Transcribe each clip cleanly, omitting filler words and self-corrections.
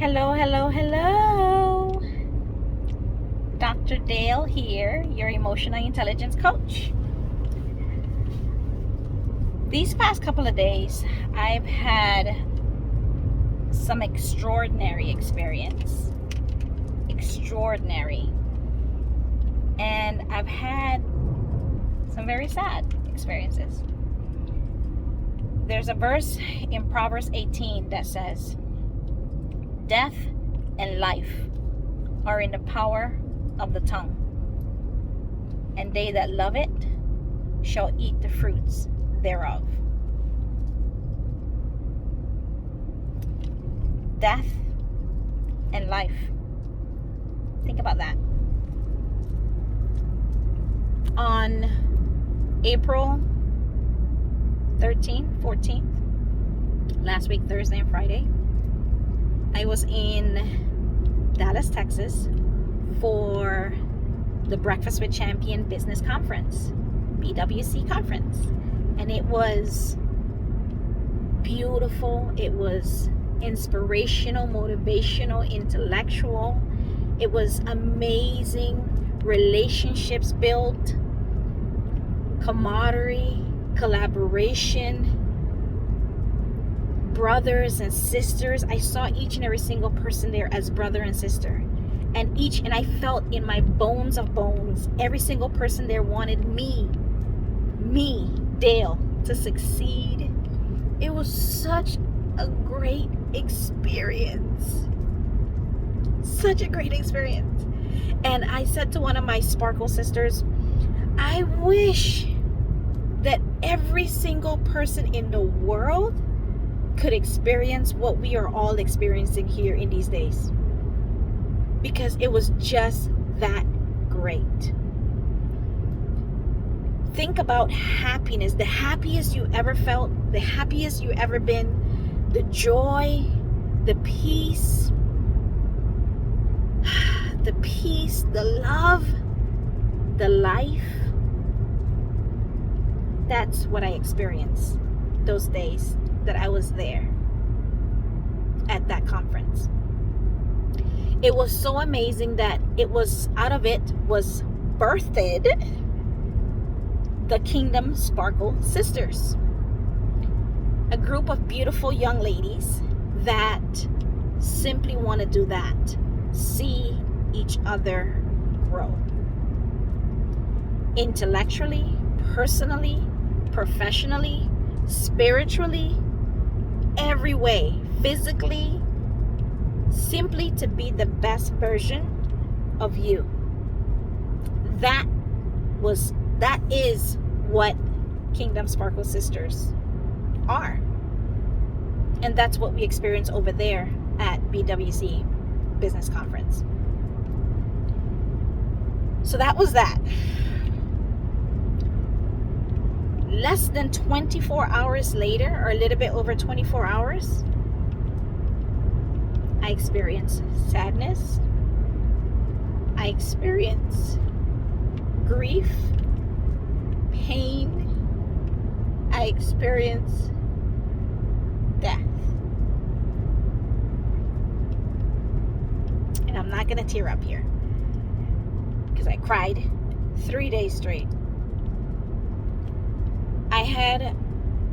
Hello, hello, hello. Dr. Dale here, your emotional intelligence coach. These past couple of days, I've had some extraordinary experience. Extraordinary. And I've had some very sad experiences. There's a verse in Proverbs 18 that says, "Death and life are in the power of the tongue, and they that love it shall eat the fruits thereof." Death and life. Think about that. On April 13th, 14th, last week, Thursday and Friday, I was in Dallas, Texas for the Breakfast with Champion Business Conference, BWC conference. And it was beautiful. It was inspirational, motivational, intellectual. It was amazing. Relationships built, camaraderie, collaboration, brothers and sisters. I saw each and every single person there as brother and sister. And I felt in my bones of bones, every single person there wanted me, Dale, to succeed. It was such a great experience. Such a great experience. And I said to one of my Sparkle sisters, I wish that every single person in the world could experience what we are all experiencing here in these days, because it was just that great. Think about happiness, the happiest you ever felt, the happiest you ever been, the joy, the peace, the love, the life. That's what I experienced those days that I was there at that conference. It was so amazing that out of it was birthed the Kingdom Sparkle Sisters, a group of beautiful young ladies that simply want to do that, see each other grow intellectually, personally, professionally, spiritually, every way, physically, simply to be the best version of you. That is what Kingdom Sparkle Sisters are. And that's what we experience over there at BWC Business Conference. So that was that. Less than 24 hours later, or a little bit over 24 hours, I experienced sadness. I experienced grief, pain. I experienced death. And I'm not going to tear up here, because I cried 3 days straight. I had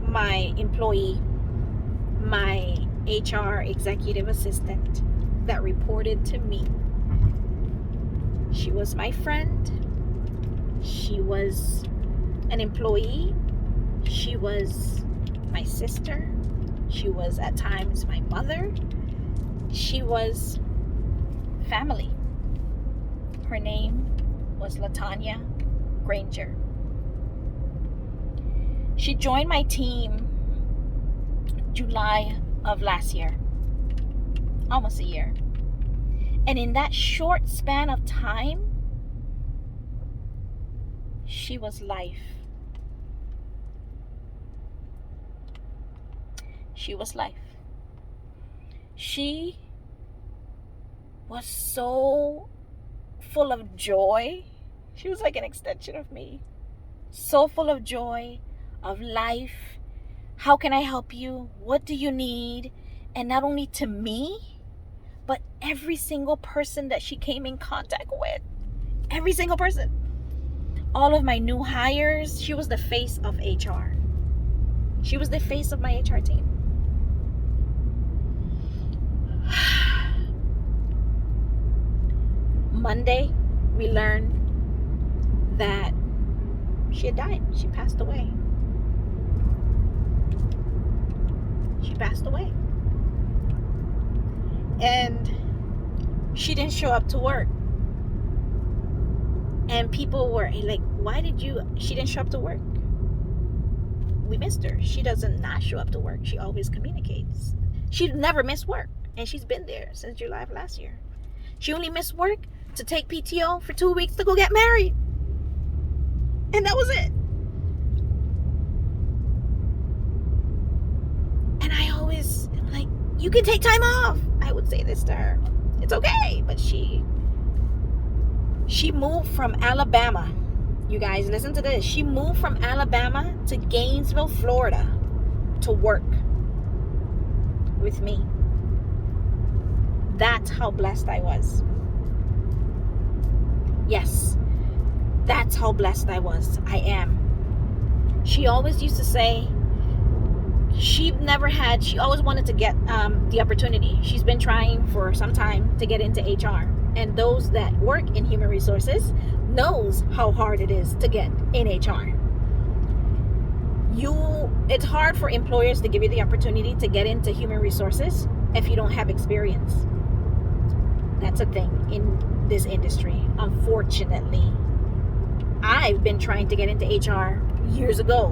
my employee, my HR executive assistant that reported to me. She was my friend. She was an employee. She was my sister. She was at times my mother. She was family. Her name was Latunia Granger. She joined my team July of last year, almost a year. And in that short span of time, she was life. She was life. She was so full of joy. She was like an extension of me. So full of joy, of life. How can I help you? What do you need? And not only to me, But every single person that she came in contact with, every single person, all of my new hires, she was the face of HR. She was the face of my HR team. Monday, we learned that she had died. She passed away. She passed away. And she didn't show up to work. And people were like, she didn't show up to work. We missed her. She doesn't not show up to work. She always communicates. She never missed work. And she's been there since July of last year. She only missed work to take PTO for 2 weeks to go get married. And that was it. And I always, like, you can take time off. I would say this to her. It's okay. But she moved from Alabama. You guys, listen to this. She moved from Alabama to Gainesville, Florida to work with me. That's how blessed I was. Yes, that's how blessed I was. I am. She always used to say she always wanted to get the opportunity. She's been trying for some time to get into HR. And those that work in human resources knows how hard it is to get in HR. It's hard for employers to give you the opportunity to get into human resources if you don't have experience. That's a thing in this industry, unfortunately. I've been trying to get into HR years ago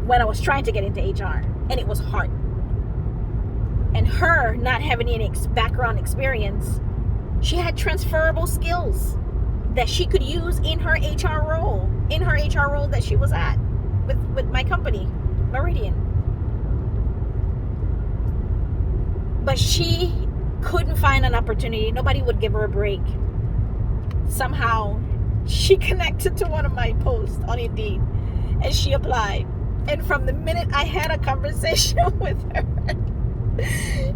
when I was trying to get into HR, and it was hard. And her not having any background experience, she had transferable skills that she could use in her HR role that she was at with my company, Meridian. But she couldn't find an opportunity. Nobody would give her a break. Somehow she connected to one of my posts on Indeed and she applied. And from the minute I had a conversation with her,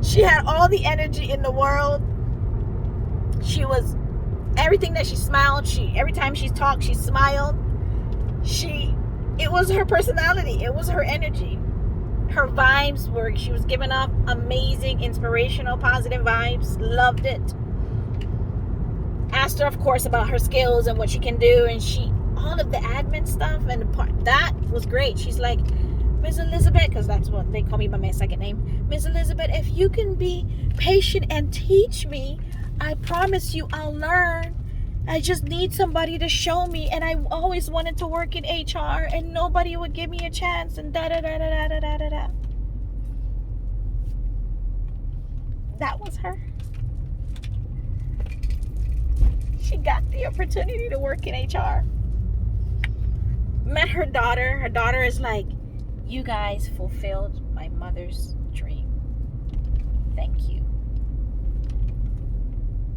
she had all the energy in the world. She was everything that she smiled. Every time she talked, she smiled. It was her personality. It was her energy. Her vibes she was giving off amazing, inspirational, positive vibes. Loved it. Asked her, of course, about her skills and what she can do. And all of the admin stuff and the part, that was great. She's like, Miss Elizabeth, because that's what they call me by my second name. Miss Elizabeth, if you can be patient and teach me, I promise you I'll learn. I just need somebody to show me. And I always wanted to work in HR and nobody would give me a chance and da-da-da-da-da-da-da-da. That was her. She got the opportunity to work in HR. Met her daughter. Her daughter is like, you guys fulfilled my mother's dream. Thank you.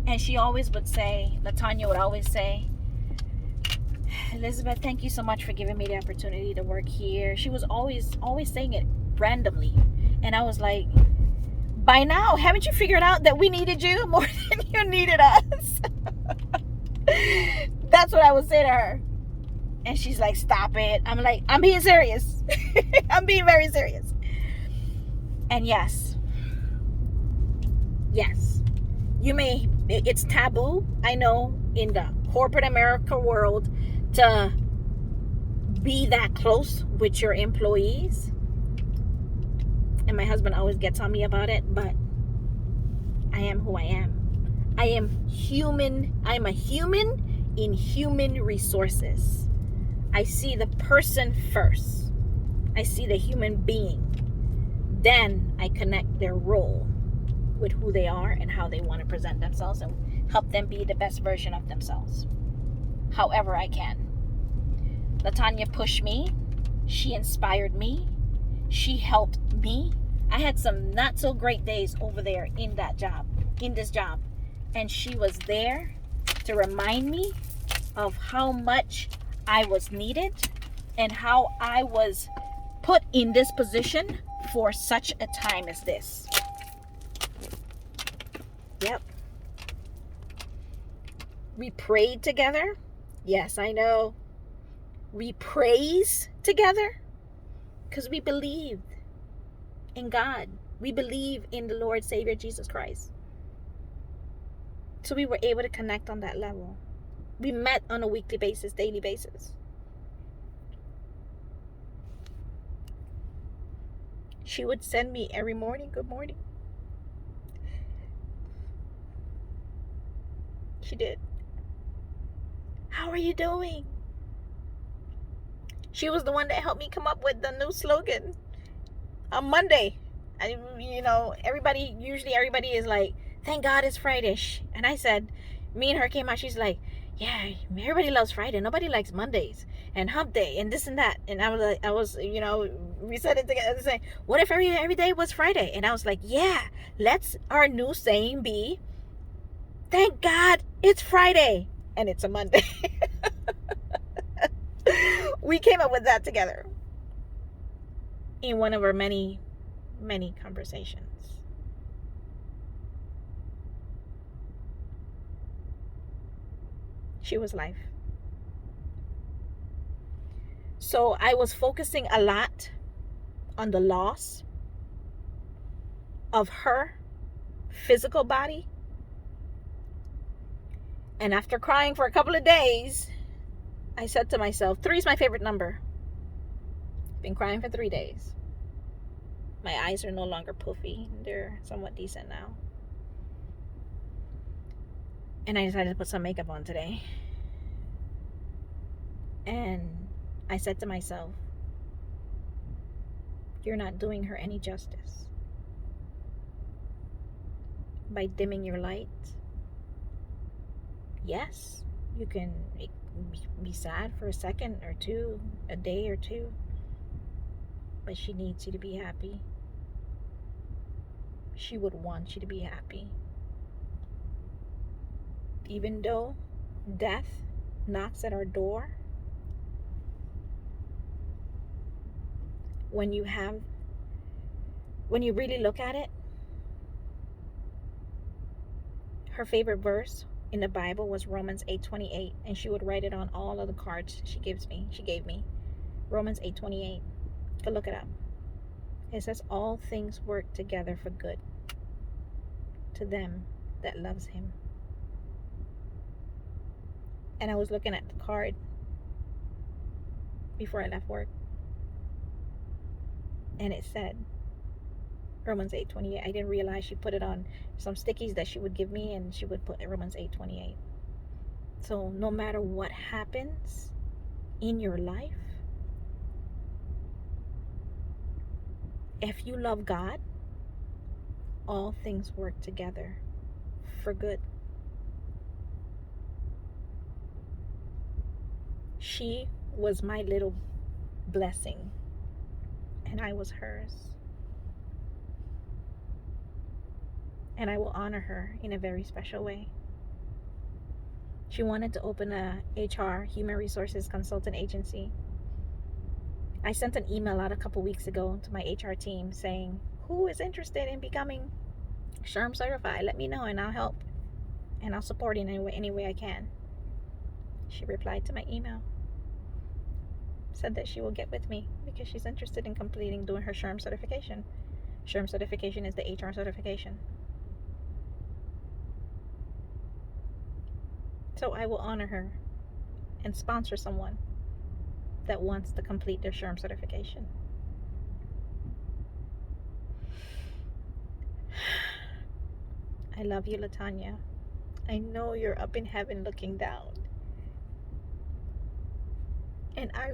And she always would say, Latunia would always say, Elizabeth, thank you so much for giving me the opportunity to work here. She was always saying it randomly. And I was like, by now, haven't you figured out that we needed you more than you needed us? That's what I would say to her. And she's like, stop it. I'm like, I'm being serious. I'm being very serious. And yes, it's taboo, I know, in the corporate America world to be that close with your employees. And my husband always gets on me about it, but I am who I am. I am human. I'm a human in human resources. I see the person first. I see the human being. Then I connect their role with who they are and how they want to present themselves and help them be the best version of themselves. However I can. Latunia pushed me. She inspired me. She helped me. I had some not so great days over there in this job. And she was there to remind me of how much I was needed and how I was put in this position for such a time as this. Yep. We prayed together. Yes, I know. We praise together because we believed in God. We believe in the Lord Savior Jesus Christ. So we were able to connect on that level. We met on a weekly basis, daily basis. She would send me every morning, good morning. She did. How are you doing? She was the one that helped me come up with the new slogan on Monday. Everybody is like, thank God it's Friday. And I said, me and her came out, she's like, yeah, everybody loves Friday. Nobody likes Mondays and hump day and this and that. And we said it together, saying, what if every day was Friday? And I was like, yeah, our new saying be, thank God it's Friday and it's a Monday. We came up with that together in one of our many, many conversations. She was life. So I was focusing a lot on the loss of her physical body. And after crying for a couple of days, I said to myself, 3 is my favorite number. Been crying for 3 days. My eyes are no longer puffy. They're somewhat decent now. And I decided to put some makeup on today. And I said to myself, you're not doing her any justice by dimming your light. Yes, you can be sad for a second or two, a day or two, but she needs you to be happy. She would want you to be happy. Even though death knocks at our door, when you really look at it, her favorite verse in the Bible was Romans 8:28, and she would write it on all of the cards she gave me. Romans 8:28. Go look it up. It says all things work together for good to them that loves him. And I was looking at the card before I left work, and it said Romans 8:28. I didn't realize she put it on some stickies that she would give me, and she would put Romans 8:28. So no matter what happens in your life, if you love God, all things work together for good. She was my little blessing, and I was hers. And I will honor her in a very special way. She wanted to open a HR, human resources consultant agency. I sent an email out a couple weeks ago to my HR team saying, who is interested in becoming SHRM certified? Let me know and I'll help. And I'll support in any way I can. She replied to my email. Said that she will get with me because she's interested in doing her SHRM certification. SHRM certification is the HR certification. So I will honor her and sponsor someone that wants to complete their SHRM certification. I love you, Latunia. I know you're up in heaven looking down. And I